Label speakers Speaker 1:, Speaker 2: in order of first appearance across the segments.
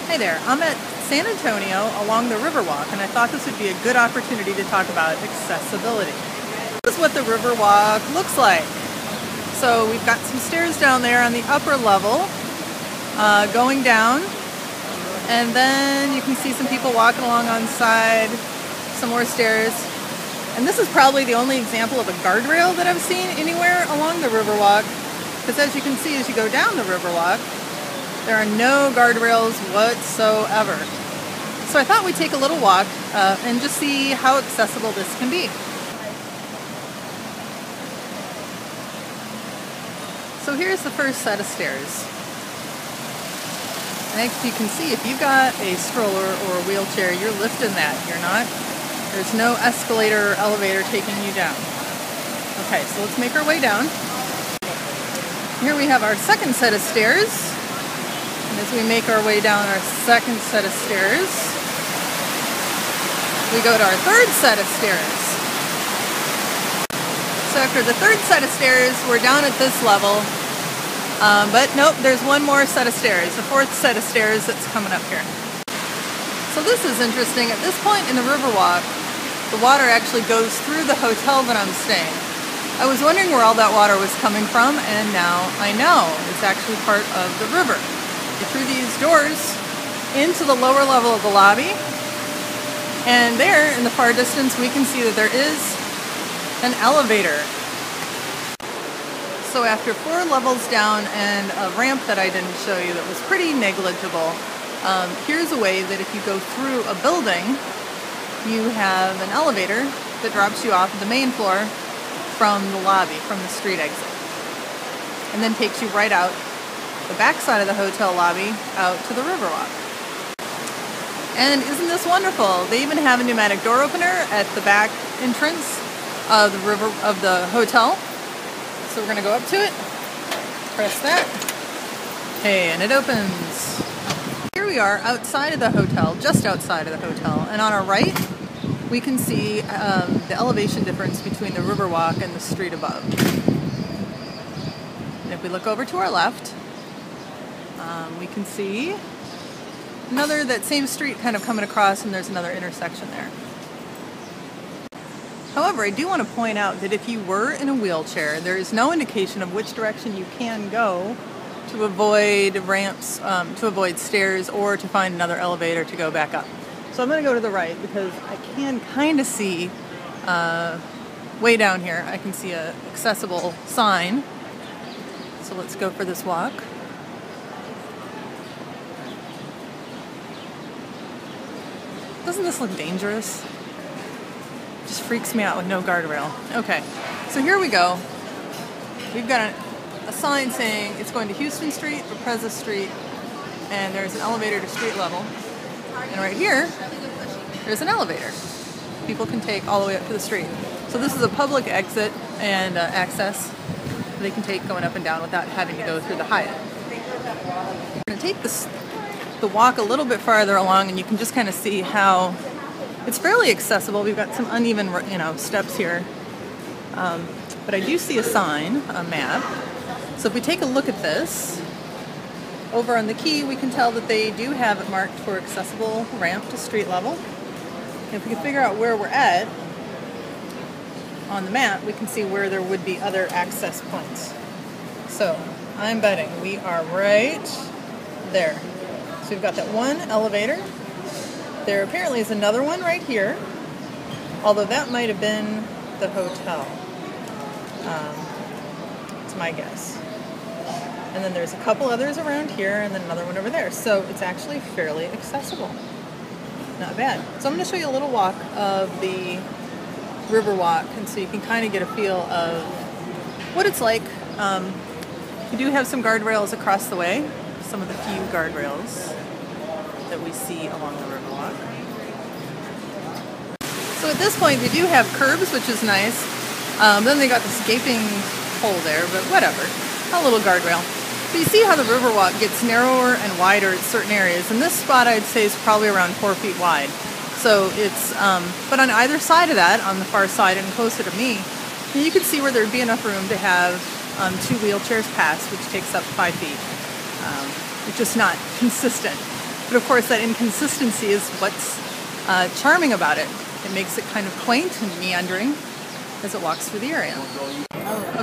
Speaker 1: Hey there, I'm at San Antonio along the Riverwalk, and I thought this would be a good opportunity to talk about accessibility. This is what the Riverwalk looks like. So we've got some stairs down there on the upper level, going down, and then you can see some people walking along on the side, some more stairs. And this is probably the only example of a guardrail that I've seen anywhere along the Riverwalk, because as you can see as you go down the Riverwalk, there are no guardrails whatsoever. So I thought we'd take a little walk and just see how accessible this can be. So here's the first set of stairs. And as you can see, if you've got a stroller or a wheelchair, you're lifting that. You're not. There's no escalator or elevator taking you down. Okay, so let's make our way down. Here we have our second set of stairs. And as we make our way down our second set of stairs, we go to our third set of stairs. So after the third set of stairs, we're down at this level. But nope, there's one more set of stairs, the fourth set of stairs that's coming up here. So this is interesting. At this point in the Riverwalk, the water actually goes through the hotel that I'm staying. I was wondering where all that water was coming from, and now I know. It's actually part of the river. Through these doors into the lower level of the lobby, and there in the far distance we can see that there is an elevator. So after 4 levels down and a ramp that I didn't show you that was pretty negligible, here's a way that if you go through a building, you have an elevator that drops you off at the main floor from the lobby, from the street exit, and then takes you right out the back side of the hotel lobby out to the Riverwalk. And isn't this wonderful? They even have a pneumatic door opener at the back entrance of the hotel. So we're going to go up to it, press that, hey, and it opens. Here we are outside of the hotel, just outside of the hotel, and on our right we can see the elevation difference between the Riverwalk and the street above. And if we look over to our left, we can see that same street kind of coming across, and there's another intersection there. However, I do want to point out that if you were in a wheelchair, there is no indication of which direction you can go to avoid ramps, to avoid stairs, or to find another elevator to go back up. So I'm going to go to the right because I can kind of see way down here, I can see an accessible sign. So let's go for this walk. Doesn't this look dangerous? Just freaks me out with no guardrail. Okay, so here we go. We've got a sign saying it's going to Houston Street, Bethesda Street, and there's an elevator to street level. And right here, there's an elevator people can take all the way up to the street. So this is a public exit and access they can take going up and down without having to go through the Hyatt. We're going to take the walk a little bit farther along, and you can just kind of see how it's fairly accessible. We've got some uneven, steps here, but I do see a sign, a map. So if we take a look at this, over on the key, we can tell that they do have it marked for accessible ramp to street level. And if we can figure out where we're at on the map, we can see where there would be other access points. So I'm betting we are right there. So we've got that one elevator. There apparently is another one right here, although that might have been the hotel. It's my guess. And then there's a couple others around here, and then another one over there. So it's actually fairly accessible. Not bad. So I'm going to show you a little walk of the Riverwalk, and so you can kind of get a feel of what it's like. We do have some guardrails across the way, some of the few guardrails that we see along the Riverwalk. So at this point they do have curbs, which is nice. Then they got this gaping hole there, but whatever. A little guardrail. So you see how the Riverwalk gets narrower and wider at certain areas, and this spot I'd say is probably around 4 feet wide. So it's, but on either side of that, on the far side and closer to me, you can see where there'd be enough room to have 2 wheelchairs pass, which takes up 5 feet. It's just not consistent. But of course, that inconsistency is what's charming about it. It makes it kind of quaint and meandering as it walks through the area.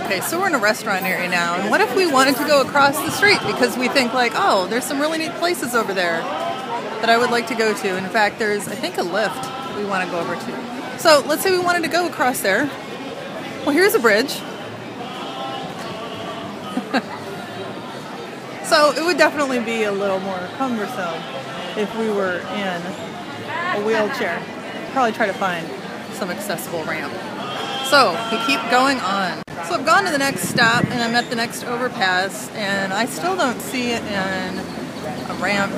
Speaker 1: Okay, so we're in a restaurant area now, and what if we wanted to go across the street because we think like, oh, there's some really neat places over there that I would like to go to. In fact, there's, I think, a lift that we want to go over to. So let's say we wanted to go across there. Well, here's a bridge. So it would definitely be a little more cumbersome if we were in a wheelchair. Probably try to find some accessible ramp. So we keep going on. So I've gone to the next stop and I'm at the next overpass, and I still don't see it in a ramp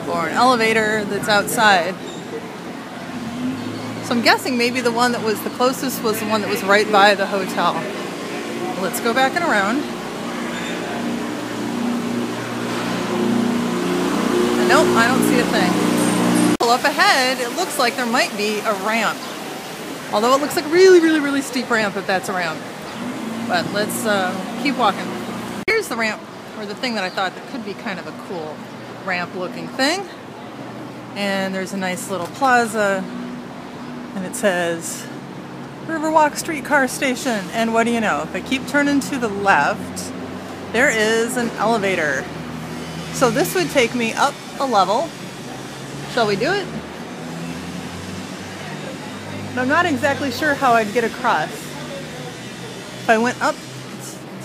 Speaker 1: or an elevator that's outside. So I'm guessing maybe the one that was the closest was the one that was right by the hotel. Let's go back and around. And nope, I don't see a thing. Well, up ahead, it looks like there might be a ramp. Although it looks like a really, really, really steep ramp if that's a ramp. But let's keep walking. Here's the ramp, or the thing that I thought that could be kind of a cool ramp-looking thing. And there's a nice little plaza, and it says Riverwalk Streetcar Station. And what do you know? If I keep turning to the left, there is an elevator. So this would take me up a level. Shall we do it? But I'm not exactly sure how I'd get across. If I went up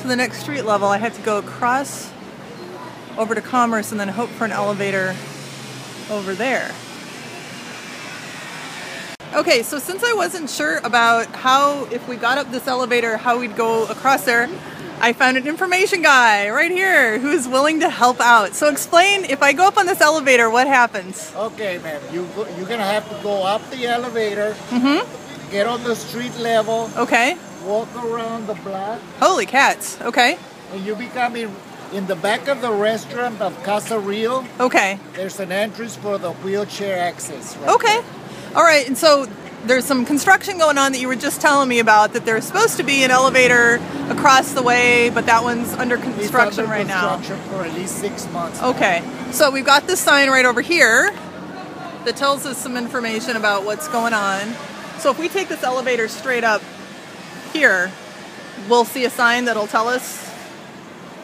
Speaker 1: to the next street level, I had to go across over to Commerce and then hope for an elevator over there. Okay, so since I wasn't sure about how, if we got up this elevator, how we'd go across there, I found an information guy right here who's willing to help out. So explain, if I go up on this elevator, what happens?
Speaker 2: Okay, ma'am. You're going to have to go up the elevator, get on the street level,
Speaker 1: okay,
Speaker 2: walk around the block.
Speaker 1: Holy cats, okay.
Speaker 2: And you become in the back of the restaurant of Casa Rio.
Speaker 1: Okay.
Speaker 2: There's an entrance for the wheelchair access. Right
Speaker 1: Okay.
Speaker 2: there.
Speaker 1: All right, and so there's some construction going on that you were just telling me about, that there's supposed to be an elevator across the way, but that one's under construction
Speaker 2: It's under
Speaker 1: right now.
Speaker 2: construction for at least 6 months.
Speaker 1: Okay, so we've got this sign right over here that tells us some information about what's going on. So if we take this elevator straight up here, we'll see a sign that'll tell us.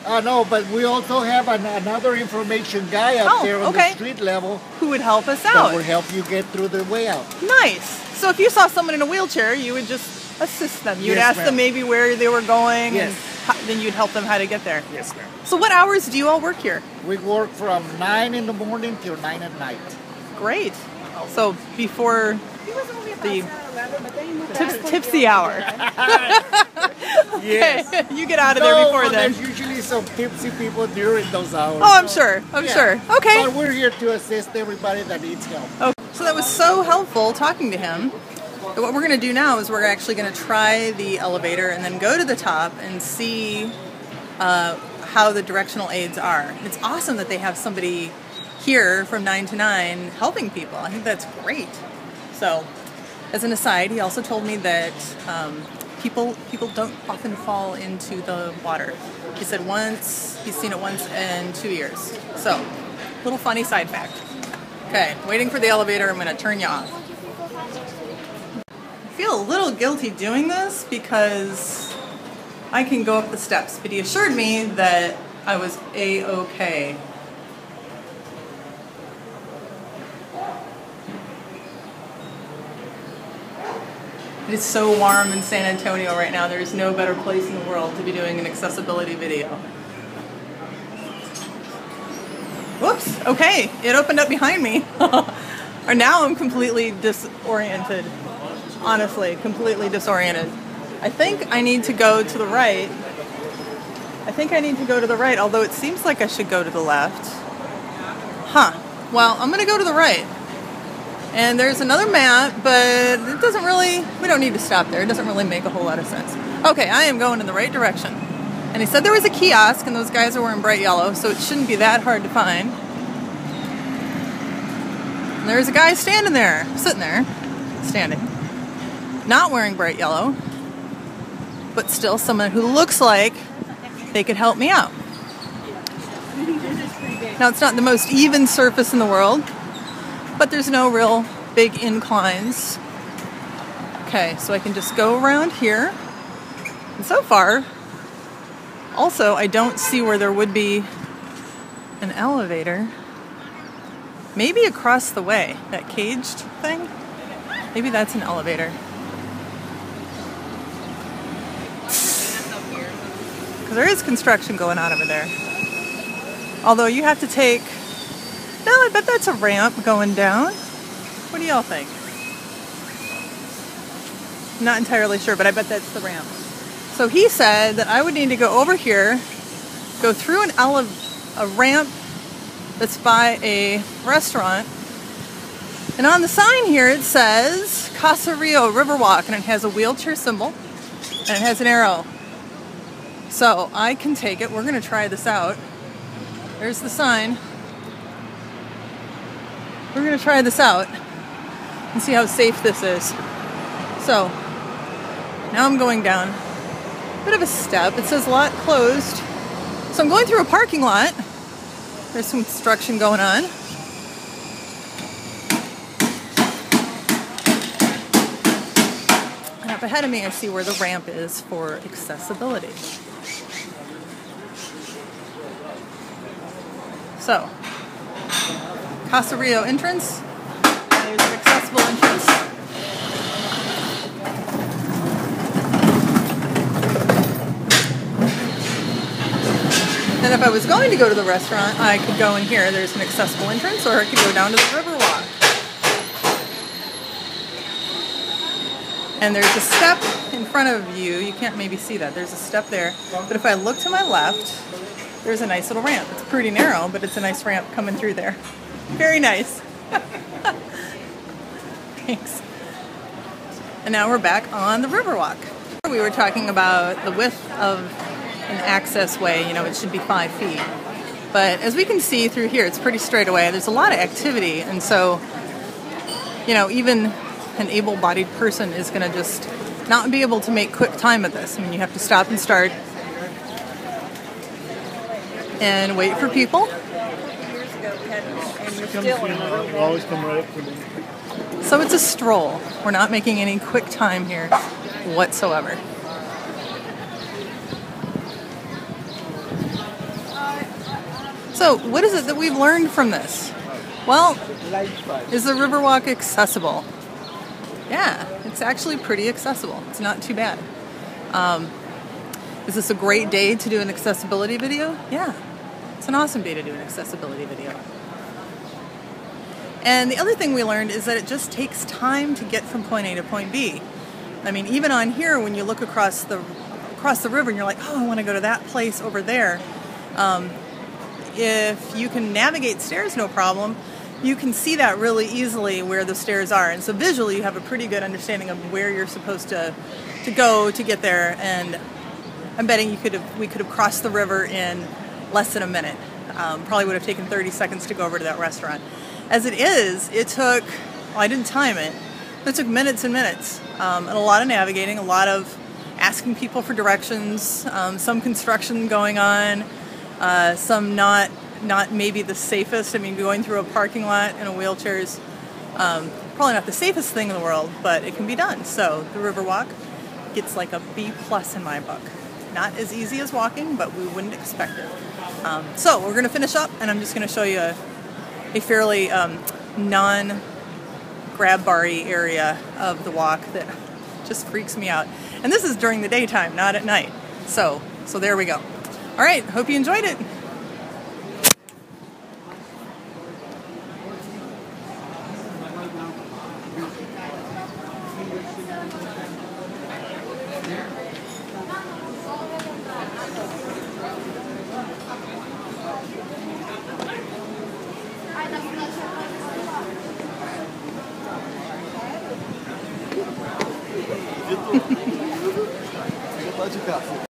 Speaker 2: No, but we also have another information guy up there on the street level
Speaker 1: who would help us
Speaker 2: that
Speaker 1: out.
Speaker 2: will help you get through the way out.
Speaker 1: Nice. So if you saw someone in a wheelchair, you would just assist them. You'd ask them maybe where they were going, and then you'd help them how to get there.
Speaker 2: Yes, ma'am.
Speaker 1: So what hours do you all work here?
Speaker 2: We work from 9 in the morning till 9 at night.
Speaker 1: Great. So before the tipsy hour.
Speaker 2: Yes.
Speaker 1: Okay. You get out of there before then.
Speaker 2: There's usually some tipsy people during those hours.
Speaker 1: Oh, I'm sure. I'm sure. Okay.
Speaker 2: But we're here to assist everybody that needs help.
Speaker 1: Okay. So that was so helpful talking to him. What we're going to do now is we're actually going to try the elevator and then go to the top and see how the directional aids are. It's awesome that they have somebody here from 9 to 9 helping people. I think that's great. So, as an aside, he also told me that people don't often fall into the water. He said he's seen it once in 2 years. So, little funny side fact. Okay, waiting for the elevator. I'm going to turn you off. I feel a little guilty doing this because I can go up the steps, but he assured me that I was A-okay. It is so warm in San Antonio right now. There is no better place in the world to be doing an accessibility video. Whoops, okay, it opened up behind me. And now I'm completely disoriented. Honestly, completely disoriented. I think I need to go to the right. Although it seems like I should go to the left. Huh, well, I'm gonna go to the right. And there's another map, but it doesn't really, we don't need to stop there. It doesn't really make a whole lot of sense. Okay, I am going in the right direction. And he said there was a kiosk, and those guys are wearing bright yellow, so it shouldn't be that hard to find. And there's a guy standing there, standing. Not wearing bright yellow, but still someone who looks like they could help me out. Now, it's not the most even surface in the world, but there's no real big inclines. Okay, so I can just go around here. And so far, also, I don't see where there would be an elevator. Maybe across the way, that caged thing. Maybe that's an elevator. Because there is construction going on over there. Although you have to take... No, I bet that's a ramp going down. What do y'all think? I'm not entirely sure, but I bet that's the ramp. So he said that I would need to go over here, go through a ramp that's by a restaurant. And on the sign here it says Casa Rio Riverwalk, and it has a wheelchair symbol and it has an arrow. So I can take it. We're going to try this out. There's the sign. We're going to try this out and see how safe this is. So now I'm going down a bit of a step. It says lot closed. So I'm going through a parking lot. There's some construction going on. And up ahead of me I see where the ramp is for accessibility. So, Casa Rio entrance. There's an accessible entrance. And if I was going to go to the restaurant, I could go in here. There's an accessible entrance, or I could go down to the Riverwalk. And there's a step in front of you. You can't maybe see that. There's a step there. But if I look to my left, there's a nice little ramp. It's pretty narrow, but it's a nice ramp coming through there. Very nice. Thanks. And now we're back on the Riverwalk. We were talking about the width of an access way. You know, it should be 5 feet. But as we can see through here, it's pretty straight away. There's a lot of activity, and so, you know, even an able-bodied person is going to just not be able to make quick time at this. I mean, you have to stop and start and wait for people. So it's a stroll. We're not making any quick time here whatsoever. So what is it that we've learned from this? Well, is the Riverwalk accessible? Yeah, it's actually pretty accessible. It's not too bad. Is this a great day to do an accessibility video? Yeah, it's an awesome day to do an accessibility video. And the other thing we learned is that it just takes time to get from point A to point B. I mean, even on here, when you look across the river and you're like, oh, I want to go to that place over there. If you can navigate stairs no problem, you can see that really easily where the stairs are. And so visually you have a pretty good understanding of where you're supposed to go to get there. And I'm betting we could have crossed the river in less than a minute. Probably would have taken 30 seconds to go over to that restaurant. As it is, it took, well, I didn't time it, but it took minutes and minutes. And a lot of navigating, a lot of asking people for directions, some construction going on, some not maybe the safest. I mean, going through a parking lot in a wheelchair is probably not the safest thing in the world, but it can be done. So the Riverwalk gets like a B+ in my book. Not as easy as walking, but we wouldn't expect it. So we're going to finish up, and I'm just going to show you a fairly non-grab bar-y area of the walk that just freaks me out. And this is during the daytime, not at night. So there we go. All right, hope you enjoyed it.
Speaker 2: Yeah.